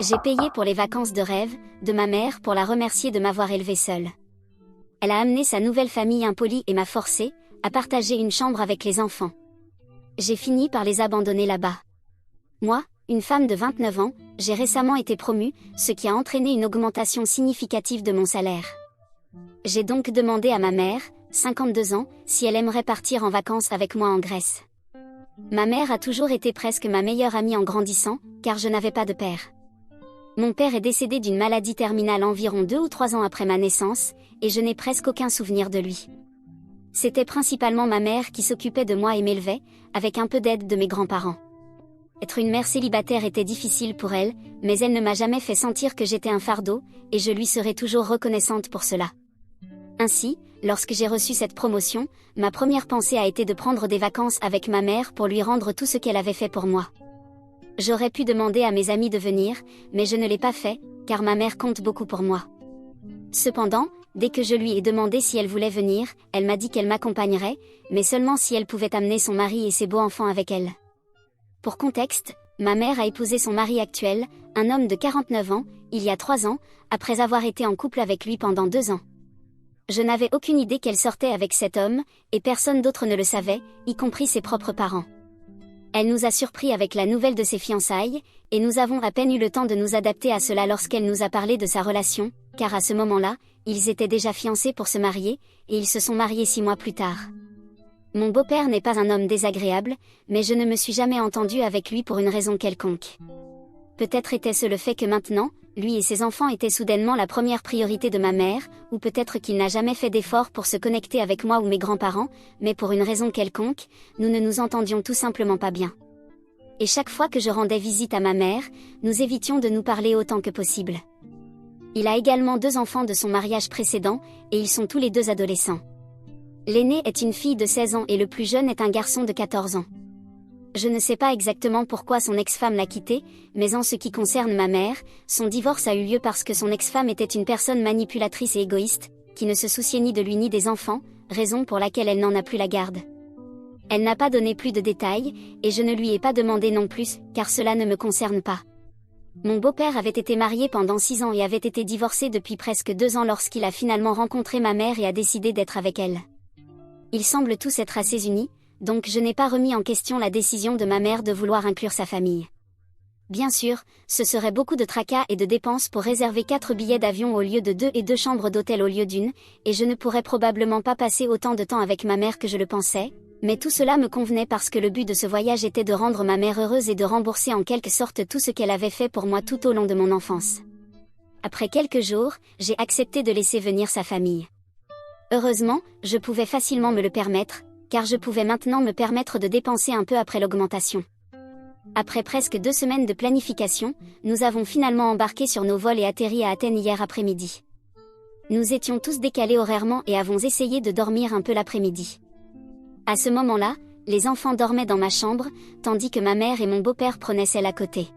J'ai payé pour les vacances de rêve de ma mère pour la remercier de m'avoir élevée seule. Elle a amené sa nouvelle famille impolie et m'a forcé à partager une chambre avec les enfants. J'ai fini par les abandonner là-bas. Moi, une femme de 29 ans, j'ai récemment été promue, ce qui a entraîné une augmentation significative de mon salaire. J'ai donc demandé à ma mère, 52 ans, si elle aimerait partir en vacances avec moi en Grèce. Ma mère a toujours été presque ma meilleure amie en grandissant, car je n'avais pas de père. Mon père est décédé d'une maladie terminale environ 2 ou 3 ans après ma naissance, et je n'ai presque aucun souvenir de lui. C'était principalement ma mère qui s'occupait de moi et m'élevait, avec un peu d'aide de mes grands-parents. Être une mère célibataire était difficile pour elle, mais elle ne m'a jamais fait sentir que j'étais un fardeau, et je lui serai toujours reconnaissante pour cela. Ainsi, lorsque j'ai reçu cette promotion, ma première pensée a été de prendre des vacances avec ma mère pour lui rendre tout ce qu'elle avait fait pour moi. J'aurais pu demander à mes amis de venir, mais je ne l'ai pas fait, car ma mère compte beaucoup pour moi. Cependant, dès que je lui ai demandé si elle voulait venir, elle m'a dit qu'elle m'accompagnerait, mais seulement si elle pouvait amener son mari et ses beaux enfants avec elle. Pour contexte, ma mère a épousé son mari actuel, un homme de 49 ans, il y a 3 ans, après avoir été en couple avec lui pendant 2 ans. Je n'avais aucune idée qu'elle sortait avec cet homme, et personne d'autre ne le savait, y compris ses propres parents. Elle nous a surpris avec la nouvelle de ses fiançailles, et nous avons à peine eu le temps de nous adapter à cela lorsqu'elle nous a parlé de sa relation, car à ce moment-là, ils étaient déjà fiancés pour se marier, et ils se sont mariés 6 mois plus tard. Mon beau-père n'est pas un homme désagréable, mais je ne me suis jamais entendue avec lui pour une raison quelconque. Peut-être était-ce le fait que maintenant, lui et ses enfants étaient soudainement la première priorité de ma mère, ou peut-être qu'il n'a jamais fait d'effort pour se connecter avec moi ou mes grands-parents, mais pour une raison quelconque, nous ne nous entendions tout simplement pas bien. Et chaque fois que je rendais visite à ma mère, nous évitions de nous parler autant que possible. Il a également 2 enfants de son mariage précédent, et ils sont tous les 2 adolescents. L'aîné est une fille de 16 ans et le plus jeune est un garçon de 14 ans. Je ne sais pas exactement pourquoi son ex-femme l'a quitté, mais en ce qui concerne ma mère, son divorce a eu lieu parce que son ex-femme était une personne manipulatrice et égoïste, qui ne se souciait ni de lui ni des enfants, raison pour laquelle elle n'en a plus la garde. Elle n'a pas donné plus de détails, et je ne lui ai pas demandé non plus, car cela ne me concerne pas. Mon beau-père avait été marié pendant 6 ans et avait été divorcé depuis presque 2 ans lorsqu'il a finalement rencontré ma mère et a décidé d'être avec elle. Ils semblent tous être assez unis, donc je n'ai pas remis en question la décision de ma mère de vouloir inclure sa famille. Bien sûr, ce serait beaucoup de tracas et de dépenses pour réserver 4 billets d'avion au lieu de 2 et 2 chambres d'hôtel au lieu d'une, et je ne pourrais probablement pas passer autant de temps avec ma mère que je le pensais, mais tout cela me convenait parce que le but de ce voyage était de rendre ma mère heureuse et de rembourser en quelque sorte tout ce qu'elle avait fait pour moi tout au long de mon enfance. Après quelques jours, j'ai accepté de laisser venir sa famille. Heureusement, je pouvais facilement me le permettre, car je pouvais maintenant me permettre de dépenser un peu après l'augmentation. Après presque 2 semaines de planification, nous avons finalement embarqué sur nos vols et atterri à Athènes hier après-midi. Nous étions tous décalés horairement et avons essayé de dormir un peu l'après-midi. À ce moment-là, les enfants dormaient dans ma chambre, tandis que ma mère et mon beau-père prenaient celle à côté.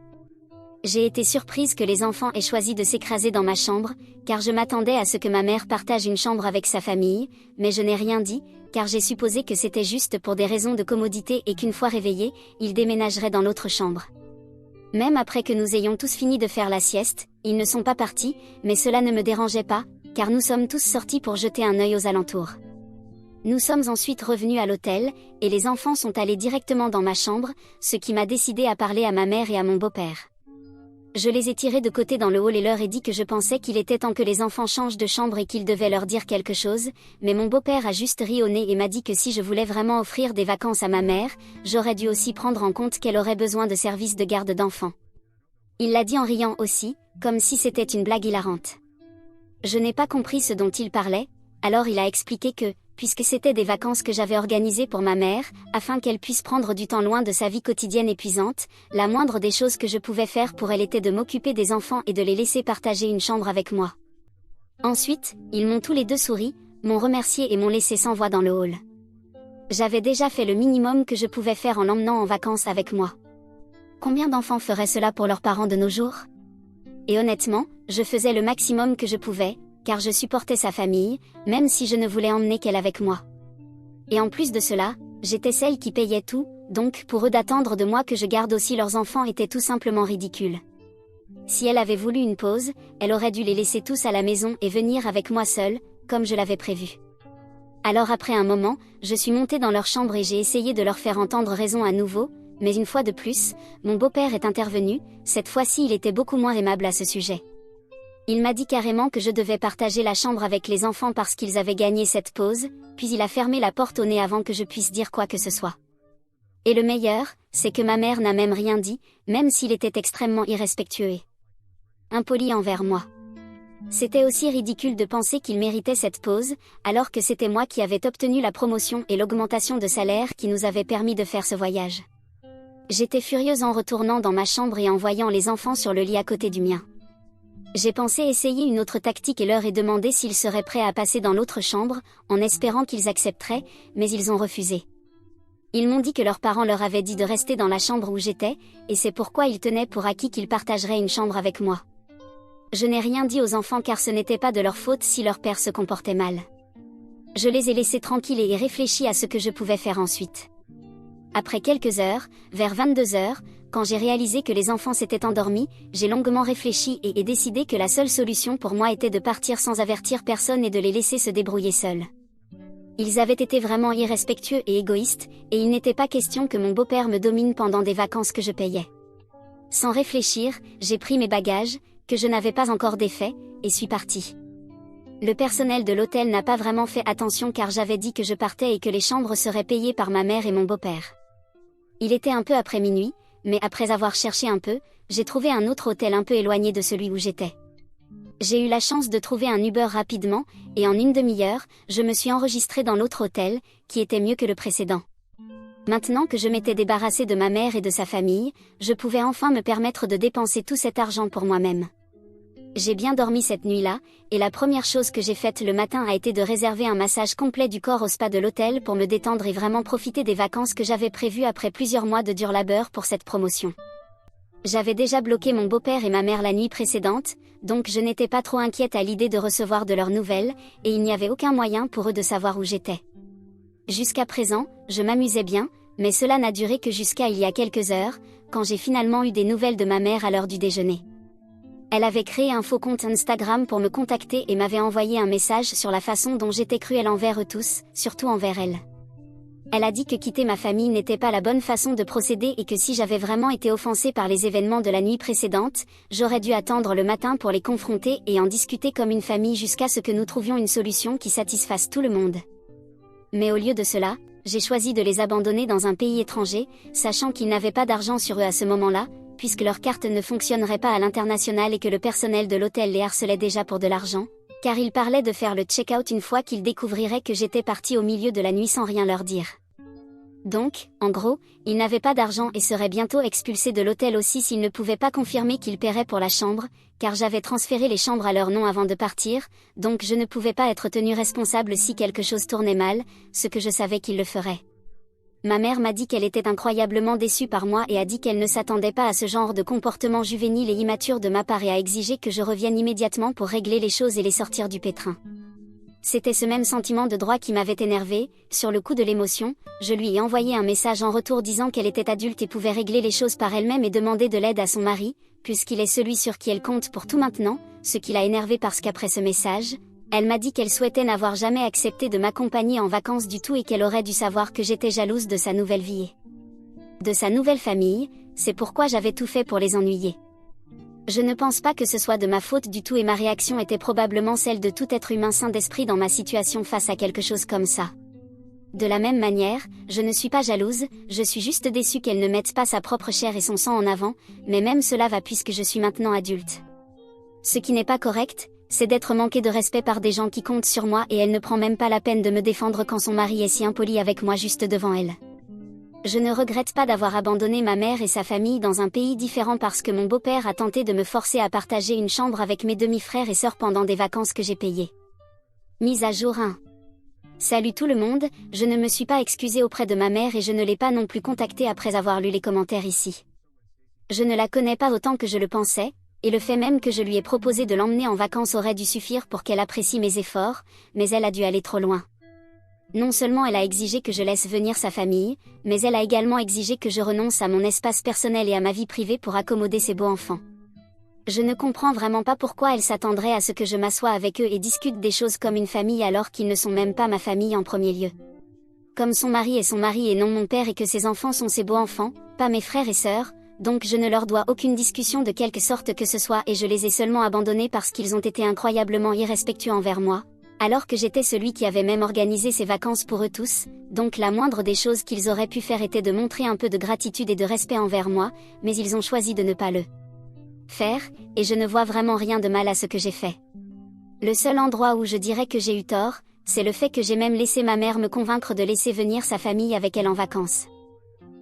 J'ai été surprise que les enfants aient choisi de s'écraser dans ma chambre, car je m'attendais à ce que ma mère partage une chambre avec sa famille, mais je n'ai rien dit, car j'ai supposé que c'était juste pour des raisons de commodité et qu'une fois réveillés, ils déménageraient dans l'autre chambre. Même après que nous ayons tous fini de faire la sieste, ils ne sont pas partis, mais cela ne me dérangeait pas, car nous sommes tous sortis pour jeter un œil aux alentours. Nous sommes ensuite revenus à l'hôtel, et les enfants sont allés directement dans ma chambre, ce qui m'a décidé à parler à ma mère et à mon beau-père. Je les ai tirés de côté dans le hall et leur ai dit que je pensais qu'il était temps que les enfants changent de chambre et qu'ils devaient leur dire quelque chose, mais mon beau-père a juste ri au nez et m'a dit que si je voulais vraiment offrir des vacances à ma mère, j'aurais dû aussi prendre en compte qu'elle aurait besoin de services de garde d'enfants. Il l'a dit en riant aussi, comme si c'était une blague hilarante. Je n'ai pas compris ce dont il parlait, alors il a expliqué que, puisque c'était des vacances que j'avais organisées pour ma mère, afin qu'elle puisse prendre du temps loin de sa vie quotidienne épuisante, la moindre des choses que je pouvais faire pour elle était de m'occuper des enfants et de les laisser partager une chambre avec moi. Ensuite, ils m'ont tous les 2 souri, m'ont remercié et m'ont laissé sans voix dans le hall. J'avais déjà fait le minimum que je pouvais faire en l'emmenant en vacances avec moi. Combien d'enfants feraient cela pour leurs parents de nos jours? Et honnêtement, je faisais le maximum que je pouvais, car je supportais sa famille, même si je ne voulais emmener qu'elle avec moi. Et en plus de cela, j'étais celle qui payait tout, donc pour eux d'attendre de moi que je garde aussi leurs enfants était tout simplement ridicule. Si elle avait voulu une pause, elle aurait dû les laisser tous à la maison et venir avec moi seule, comme je l'avais prévu. Alors après un moment, je suis montée dans leur chambre et j'ai essayé de leur faire entendre raison à nouveau, mais une fois de plus, mon beau-père est intervenu, cette fois-ci il était beaucoup moins aimable à ce sujet. Il m'a dit carrément que je devais partager la chambre avec les enfants parce qu'ils avaient gagné cette pause, puis il a fermé la porte au nez avant que je puisse dire quoi que ce soit. Et le meilleur, c'est que ma mère n'a même rien dit, même s'il était extrêmement irrespectueux et impoli envers moi. C'était aussi ridicule de penser qu'il méritait cette pause, alors que c'était moi qui avais obtenu la promotion et l'augmentation de salaire qui nous avait permis de faire ce voyage. J'étais furieuse en retournant dans ma chambre et en voyant les enfants sur le lit à côté du mien. J'ai pensé essayer une autre tactique et leur ai demandé s'ils seraient prêts à passer dans l'autre chambre, en espérant qu'ils accepteraient, mais ils ont refusé. Ils m'ont dit que leurs parents leur avaient dit de rester dans la chambre où j'étais, et c'est pourquoi ils tenaient pour acquis qu'ils partageraient une chambre avec moi. Je n'ai rien dit aux enfants car ce n'était pas de leur faute si leur père se comportait mal. Je les ai laissés tranquilles et ai réfléchi à ce que je pouvais faire ensuite. Après quelques heures, vers 22 heures, quand j'ai réalisé que les enfants s'étaient endormis, j'ai longuement réfléchi et ai décidé que la seule solution pour moi était de partir sans avertir personne et de les laisser se débrouiller seuls. Ils avaient été vraiment irrespectueux et égoïstes, et il n'était pas question que mon beau-père me domine pendant des vacances que je payais. Sans réfléchir, j'ai pris mes bagages, que je n'avais pas encore défaits, et suis partie. Le personnel de l'hôtel n'a pas vraiment fait attention car j'avais dit que je partais et que les chambres seraient payées par ma mère et mon beau-père. Il était un peu après minuit, mais après avoir cherché un peu, j'ai trouvé un autre hôtel un peu éloigné de celui où j'étais. J'ai eu la chance de trouver un Uber rapidement, et en une demi-heure, je me suis enregistrée dans l'autre hôtel, qui était mieux que le précédent. Maintenant que je m'étais débarrassée de ma mère et de sa famille, je pouvais enfin me permettre de dépenser tout cet argent pour moi-même. J'ai bien dormi cette nuit-là, et la première chose que j'ai faite le matin a été de réserver un massage complet du corps au spa de l'hôtel pour me détendre et vraiment profiter des vacances que j'avais prévues après plusieurs mois de dur labeur pour cette promotion. J'avais déjà bloqué mon beau-père et ma mère la nuit précédente, donc je n'étais pas trop inquiète à l'idée de recevoir de leurs nouvelles, et il n'y avait aucun moyen pour eux de savoir où j'étais. Jusqu'à présent, je m'amusais bien, mais cela n'a duré que jusqu'à il y a quelques heures, quand j'ai finalement eu des nouvelles de ma mère à l'heure du déjeuner. Elle avait créé un faux compte Instagram pour me contacter et m'avait envoyé un message sur la façon dont j'étais cruelle envers eux tous, surtout envers elle. Elle a dit que quitter ma famille n'était pas la bonne façon de procéder et que si j'avais vraiment été offensée par les événements de la nuit précédente, j'aurais dû attendre le matin pour les confronter et en discuter comme une famille jusqu'à ce que nous trouvions une solution qui satisfasse tout le monde. Mais au lieu de cela, j'ai choisi de les abandonner dans un pays étranger, sachant qu'ils n'avaient pas d'argent sur eux à ce moment-là, puisque leur carte ne fonctionnerait pas à l'international et que le personnel de l'hôtel les harcelait déjà pour de l'argent, car ils parlaient de faire le check-out une fois qu'ils découvriraient que j'étais partie au milieu de la nuit sans rien leur dire. Donc, en gros, ils n'avaient pas d'argent et seraient bientôt expulsés de l'hôtel aussi s'ils ne pouvaient pas confirmer qu'ils paieraient pour la chambre, car j'avais transféré les chambres à leur nom avant de partir, donc je ne pouvais pas être tenue responsable si quelque chose tournait mal, ce que je savais qu'ils le feraient. Ma mère m'a dit qu'elle était incroyablement déçue par moi et a dit qu'elle ne s'attendait pas à ce genre de comportement juvénile et immature de ma part et a exigé que je revienne immédiatement pour régler les choses et les sortir du pétrin. C'était ce même sentiment de droit qui m'avait énervée. Sur le coup de l'émotion, je lui ai envoyé un message en retour disant qu'elle était adulte et pouvait régler les choses par elle-même et demander de l'aide à son mari, puisqu'il est celui sur qui elle compte pour tout maintenant, ce qui l'a énervée parce qu'après ce message, elle m'a dit qu'elle souhaitait n'avoir jamais accepté de m'accompagner en vacances du tout et qu'elle aurait dû savoir que j'étais jalouse de sa nouvelle vie et de sa nouvelle famille, c'est pourquoi j'avais tout fait pour les ennuyer. Je ne pense pas que ce soit de ma faute du tout et ma réaction était probablement celle de tout être humain sain d'esprit dans ma situation face à quelque chose comme ça. De la même manière, je ne suis pas jalouse, je suis juste déçue qu'elle ne mette pas sa propre chair et son sang en avant, mais même cela va puisque je suis maintenant adulte. Ce qui n'est pas correct, c'est d'être manqué de respect par des gens qui comptent sur moi et elle ne prend même pas la peine de me défendre quand son mari est si impoli avec moi juste devant elle. Je ne regrette pas d'avoir abandonné ma mère et sa famille dans un pays différent parce que mon beau-père a tenté de me forcer à partager une chambre avec mes demi-frères et sœurs pendant des vacances que j'ai payées. Mise à jour 1. Salut tout le monde, je ne me suis pas excusée auprès de ma mère et je ne l'ai pas non plus contactée après avoir lu les commentaires ici. Je ne la connais pas autant que je le pensais, et le fait même que je lui ai proposé de l'emmener en vacances aurait dû suffire pour qu'elle apprécie mes efforts, mais elle a dû aller trop loin. Non seulement elle a exigé que je laisse venir sa famille, mais elle a également exigé que je renonce à mon espace personnel et à ma vie privée pour accommoder ses beaux enfants. Je ne comprends vraiment pas pourquoi elle s'attendrait à ce que je m'assoie avec eux et discute des choses comme une famille alors qu'ils ne sont même pas ma famille en premier lieu. Comme son mari est son mari et non mon père et que ses enfants sont ses beaux-enfants, pas mes frères et sœurs, donc je ne leur dois aucune discussion de quelque sorte que ce soit et je les ai seulement abandonnés parce qu'ils ont été incroyablement irrespectueux envers moi, alors que j'étais celui qui avait même organisé ces vacances pour eux tous, donc la moindre des choses qu'ils auraient pu faire était de montrer un peu de gratitude et de respect envers moi, mais ils ont choisi de ne pas le faire, et je ne vois vraiment rien de mal à ce que j'ai fait. Le seul endroit où je dirais que j'ai eu tort, c'est le fait que j'ai même laissé ma mère me convaincre de laisser venir sa famille avec elle en vacances.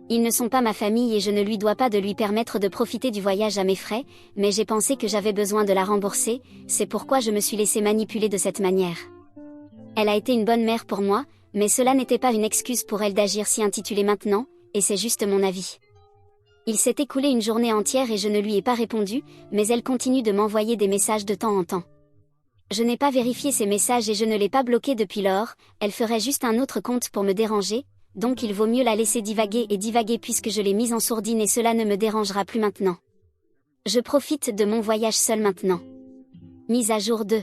Ils ne sont pas ma famille et je ne lui dois pas de lui permettre de profiter du voyage à mes frais, mais j'ai pensé que j'avais besoin de la rembourser, c'est pourquoi je me suis laissé manipuler de cette manière. Elle a été une bonne mère pour moi, mais cela n'était pas une excuse pour elle d'agir si intitulée maintenant, et c'est juste mon avis. Il s'est écoulé une journée entière et je ne lui ai pas répondu, mais elle continue de m'envoyer des messages de temps en temps. Je n'ai pas vérifié ces messages et je ne l'ai pas bloqué depuis lors, elle ferait juste un autre compte pour me déranger, donc il vaut mieux la laisser divaguer et divaguer puisque je l'ai mise en sourdine et cela ne me dérangera plus maintenant. Je profite de mon voyage seul maintenant. Mise à jour 2.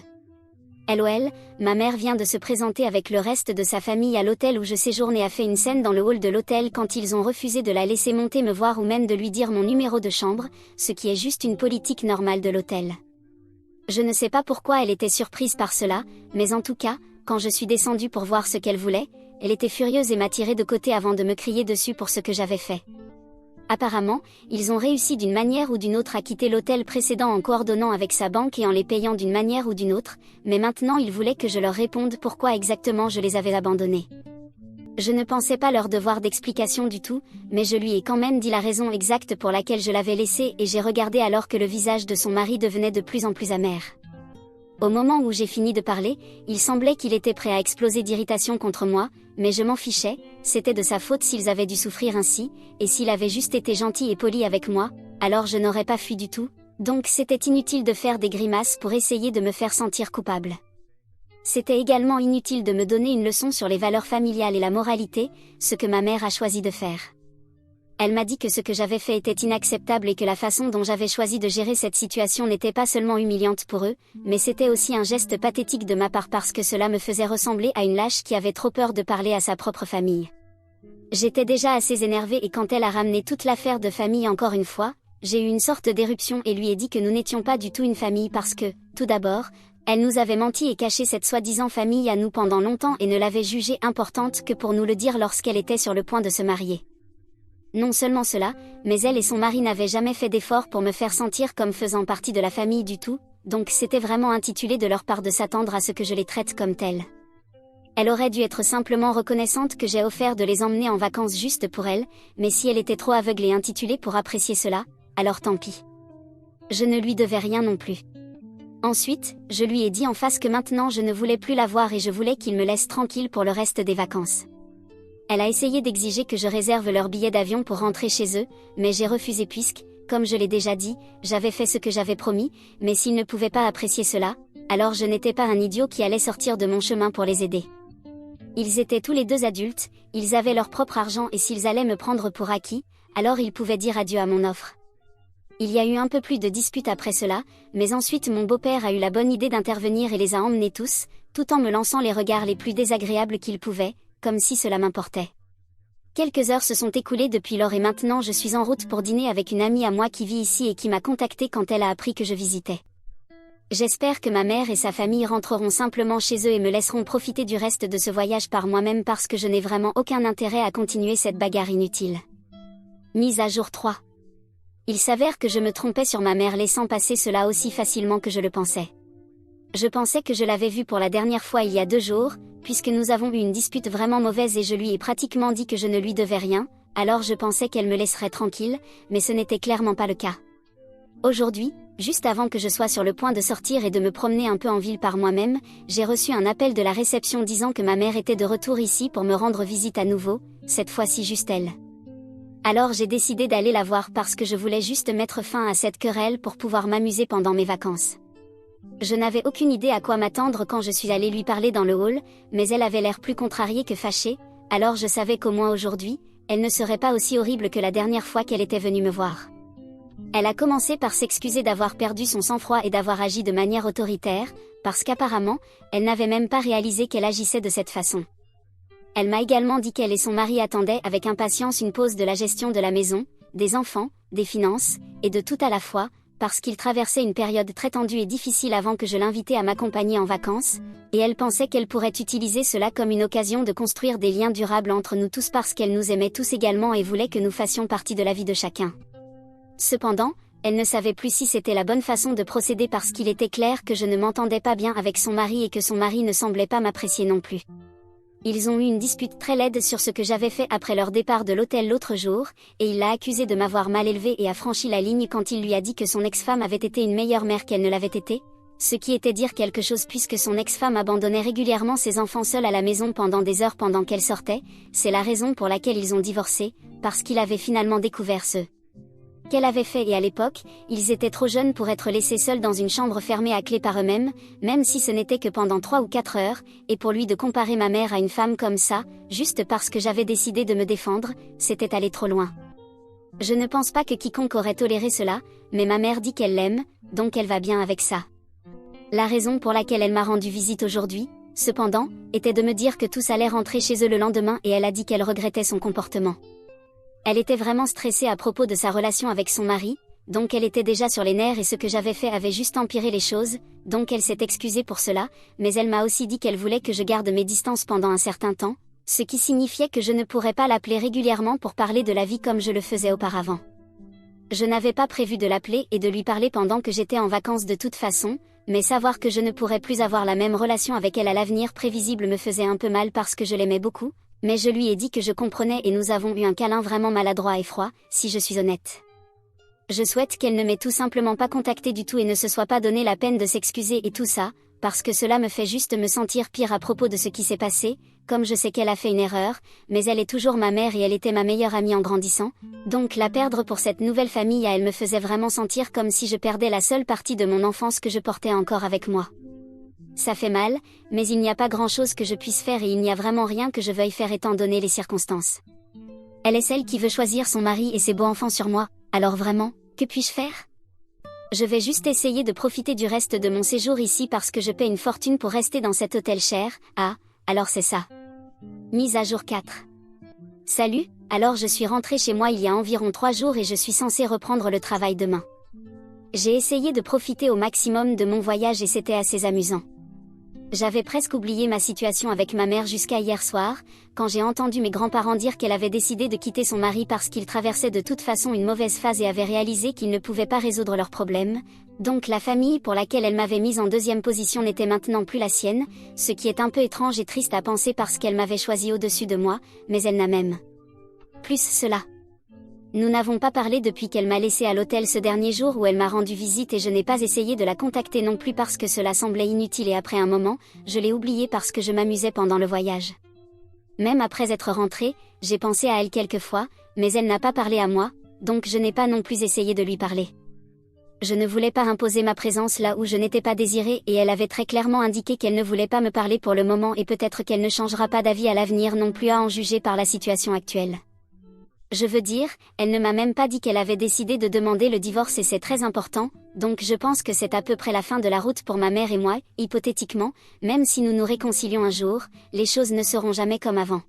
LOL, ma mère vient de se présenter avec le reste de sa famille à l'hôtel où je séjourne et a fait une scène dans le hall de l'hôtel quand ils ont refusé de la laisser monter me voir ou même de lui dire mon numéro de chambre, ce qui est juste une politique normale de l'hôtel. Je ne sais pas pourquoi elle était surprise par cela, mais en tout cas, quand je suis descendue pour voir ce qu'elle voulait, elle était furieuse et m'a tiré de côté avant de me crier dessus pour ce que j'avais fait. Apparemment, ils ont réussi d'une manière ou d'une autre à quitter l'hôtel précédent en coordonnant avec sa banque et en les payant d'une manière ou d'une autre, mais maintenant ils voulaient que je leur réponde pourquoi exactement je les avais abandonnés. Je ne pensais pas leur devoir d'explication du tout, mais je lui ai quand même dit la raison exacte pour laquelle je l'avais laissé et j'ai regardé alors que le visage de son mari devenait de plus en plus amer. Au moment où j'ai fini de parler, il semblait qu'il était prêt à exploser d'irritation contre moi, mais je m'en fichais, c'était de sa faute s'ils avaient dû souffrir ainsi, et s'il avait juste été gentil et poli avec moi, alors je n'aurais pas fui du tout, donc c'était inutile de faire des grimaces pour essayer de me faire sentir coupable. C'était également inutile de me donner une leçon sur les valeurs familiales et la moralité, ce que ma mère a choisi de faire. Elle m'a dit que ce que j'avais fait était inacceptable et que la façon dont j'avais choisi de gérer cette situation n'était pas seulement humiliante pour eux, mais c'était aussi un geste pathétique de ma part parce que cela me faisait ressembler à une lâche qui avait trop peur de parler à sa propre famille. J'étais déjà assez énervée et quand elle a ramené toute l'affaire de famille encore une fois, j'ai eu une sorte d'éruption et lui ai dit que nous n'étions pas du tout une famille parce que, tout d'abord, elle nous avait menti et caché cette soi-disant famille à nous pendant longtemps et ne l'avait jugée importante que pour nous le dire lorsqu'elle était sur le point de se marier. Non seulement cela, mais elle et son mari n'avaient jamais fait d'efforts pour me faire sentir comme faisant partie de la famille du tout, donc c'était vraiment intitulé de leur part de s'attendre à ce que je les traite comme telles. Elle aurait dû être simplement reconnaissante que j'ai offert de les emmener en vacances juste pour elle, mais si elle était trop aveugle et intitulée pour apprécier cela, alors tant pis. Je ne lui devais rien non plus. Ensuite, je lui ai dit en face que maintenant je ne voulais plus la voir et je voulais qu'il me laisse tranquille pour le reste des vacances. Elle a essayé d'exiger que je réserve leur billet d'avion pour rentrer chez eux, mais j'ai refusé puisque, comme je l'ai déjà dit, j'avais fait ce que j'avais promis, mais s'ils ne pouvaient pas apprécier cela, alors je n'étais pas un idiot qui allait sortir de mon chemin pour les aider. Ils étaient tous les deux adultes, ils avaient leur propre argent et s'ils allaient me prendre pour acquis, alors ils pouvaient dire adieu à mon offre. Il y a eu un peu plus de disputes après cela, mais ensuite mon beau-père a eu la bonne idée d'intervenir et les a emmenés tous, tout en me lançant les regards les plus désagréables qu'il pouvait, comme si cela m'importait. Quelques heures se sont écoulées depuis lors et maintenant je suis en route pour dîner avec une amie à moi qui vit ici et qui m'a contactée quand elle a appris que je visitais. J'espère que ma mère et sa famille rentreront simplement chez eux et me laisseront profiter du reste de ce voyage par moi-même parce que je n'ai vraiment aucun intérêt à continuer cette bagarre inutile. Mise à jour 3. Il s'avère que je me trompais sur ma mère laissant passer cela aussi facilement que je le pensais. Je pensais que je l'avais vue pour la dernière fois il y a 2 jours, puisque nous avons eu une dispute vraiment mauvaise et je lui ai pratiquement dit que je ne lui devais rien, alors je pensais qu'elle me laisserait tranquille, mais ce n'était clairement pas le cas. Aujourd'hui, juste avant que je sois sur le point de sortir et de me promener un peu en ville par moi-même, j'ai reçu un appel de la réception disant que ma mère était de retour ici pour me rendre visite à nouveau, cette fois-ci juste elle. Alors j'ai décidé d'aller la voir parce que je voulais juste mettre fin à cette querelle pour pouvoir m'amuser pendant mes vacances. Je n'avais aucune idée à quoi m'attendre quand je suis allée lui parler dans le hall, mais elle avait l'air plus contrariée que fâchée, alors je savais qu'au moins aujourd'hui, elle ne serait pas aussi horrible que la dernière fois qu'elle était venue me voir. Elle a commencé par s'excuser d'avoir perdu son sang-froid et d'avoir agi de manière autoritaire, parce qu'apparemment, elle n'avait même pas réalisé qu'elle agissait de cette façon. Elle m'a également dit qu'elle et son mari attendaient avec impatience une pause de la gestion de la maison, des enfants, des finances, et de tout à la fois, parce qu'ils traversaient une période très tendue et difficile avant que je l'invitais à m'accompagner en vacances, et elle pensait qu'elle pourrait utiliser cela comme une occasion de construire des liens durables entre nous tous parce qu'elle nous aimait tous également et voulait que nous fassions partie de la vie de chacun. Cependant, elle ne savait plus si c'était la bonne façon de procéder parce qu'il était clair que je ne m'entendais pas bien avec son mari et que son mari ne semblait pas m'apprécier non plus. Ils ont eu une dispute très laide sur ce que j'avais fait après leur départ de l'hôtel l'autre jour, et il l'a accusé de m'avoir mal élevée et a franchi la ligne quand il lui a dit que son ex-femme avait été une meilleure mère qu'elle ne l'avait été, ce qui était dire quelque chose puisque son ex-femme abandonnait régulièrement ses enfants seuls à la maison pendant des heures pendant qu'elle sortait. C'est la raison pour laquelle ils ont divorcé, parce qu'il avait finalement découvert ce qu'elle avait fait et à l'époque, ils étaient trop jeunes pour être laissés seuls dans une chambre fermée à clé par eux-mêmes, même si ce n'était que pendant 3 ou 4 heures, et pour lui de comparer ma mère à une femme comme ça, juste parce que j'avais décidé de me défendre, c'était aller trop loin. Je ne pense pas que quiconque aurait toléré cela, mais ma mère dit qu'elle l'aime, donc elle va bien avec ça. La raison pour laquelle elle m'a rendu visite aujourd'hui, cependant, était de me dire que tous allaient rentrer chez eux le lendemain et elle a dit qu'elle regrettait son comportement. Elle était vraiment stressée à propos de sa relation avec son mari, donc elle était déjà sur les nerfs et ce que j'avais fait avait juste empiré les choses, donc elle s'est excusée pour cela, mais elle m'a aussi dit qu'elle voulait que je garde mes distances pendant un certain temps, ce qui signifiait que je ne pourrais pas l'appeler régulièrement pour parler de la vie comme je le faisais auparavant. Je n'avais pas prévu de l'appeler et de lui parler pendant que j'étais en vacances de toute façon, mais savoir que je ne pourrais plus avoir la même relation avec elle à l'avenir prévisible me faisait un peu mal parce que je l'aimais beaucoup. Mais je lui ai dit que je comprenais et nous avons eu un câlin vraiment maladroit et froid, si je suis honnête. Je souhaite qu'elle ne m'ait tout simplement pas contacté du tout et ne se soit pas donné la peine de s'excuser et tout ça, parce que cela me fait juste me sentir pire à propos de ce qui s'est passé, comme je sais qu'elle a fait une erreur, mais elle est toujours ma mère et elle était ma meilleure amie en grandissant, donc la perdre pour cette nouvelle famille à elle me faisait vraiment sentir comme si je perdais la seule partie de mon enfance que je portais encore avec moi. Ça fait mal, mais il n'y a pas grand-chose que je puisse faire et il n'y a vraiment rien que je veuille faire étant donné les circonstances. Elle est celle qui veut choisir son mari et ses beaux enfants sur moi, alors vraiment, que puis-je faire? Je vais juste essayer de profiter du reste de mon séjour ici parce que je paie une fortune pour rester dans cet hôtel cher. Ah, alors c'est ça. Mise à jour 4. Salut, alors je suis rentrée chez moi il y a environ 3 jours et je suis censée reprendre le travail demain. J'ai essayé de profiter au maximum de mon voyage et c'était assez amusant. J'avais presque oublié ma situation avec ma mère jusqu'à hier soir, quand j'ai entendu mes grands-parents dire qu'elle avait décidé de quitter son mari parce qu'il traversait de toute façon une mauvaise phase et avait réalisé qu'il ne pouvait pas résoudre leurs problèmes, donc la famille pour laquelle elle m'avait mise en deuxième position n'était maintenant plus la sienne, ce qui est un peu étrange et triste à penser parce qu'elle m'avait choisi au-dessus de moi, mais elle n'a même plus cela. Nous n'avons pas parlé depuis qu'elle m'a laissé à l'hôtel ce dernier jour où elle m'a rendu visite et je n'ai pas essayé de la contacter non plus parce que cela semblait inutile et après un moment, je l'ai oubliée parce que je m'amusais pendant le voyage. Même après être rentrée, j'ai pensé à elle quelques fois, mais elle n'a pas parlé à moi, donc je n'ai pas non plus essayé de lui parler. Je ne voulais pas imposer ma présence là où je n'étais pas désirée et elle avait très clairement indiqué qu'elle ne voulait pas me parler pour le moment et peut-être qu'elle ne changera pas d'avis à l'avenir non plus à en juger par la situation actuelle. Je veux dire, elle ne m'a même pas dit qu'elle avait décidé de demander le divorce et c'est très important, donc je pense que c'est à peu près la fin de la route pour ma mère et moi, hypothétiquement, même si nous nous réconcilions un jour, les choses ne seront jamais comme avant.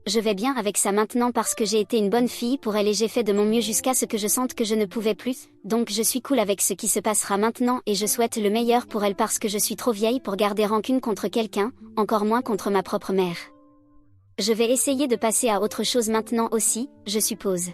Je vais bien avec ça maintenant parce que j'ai été une bonne fille pour elle et j'ai fait de mon mieux jusqu'à ce que je sente que je ne pouvais plus, donc je suis cool avec ce qui se passera maintenant et je souhaite le meilleur pour elle parce que je suis trop vieille pour garder rancune contre quelqu'un, encore moins contre ma propre mère. Je vais essayer de passer à autre chose maintenant aussi, je suppose.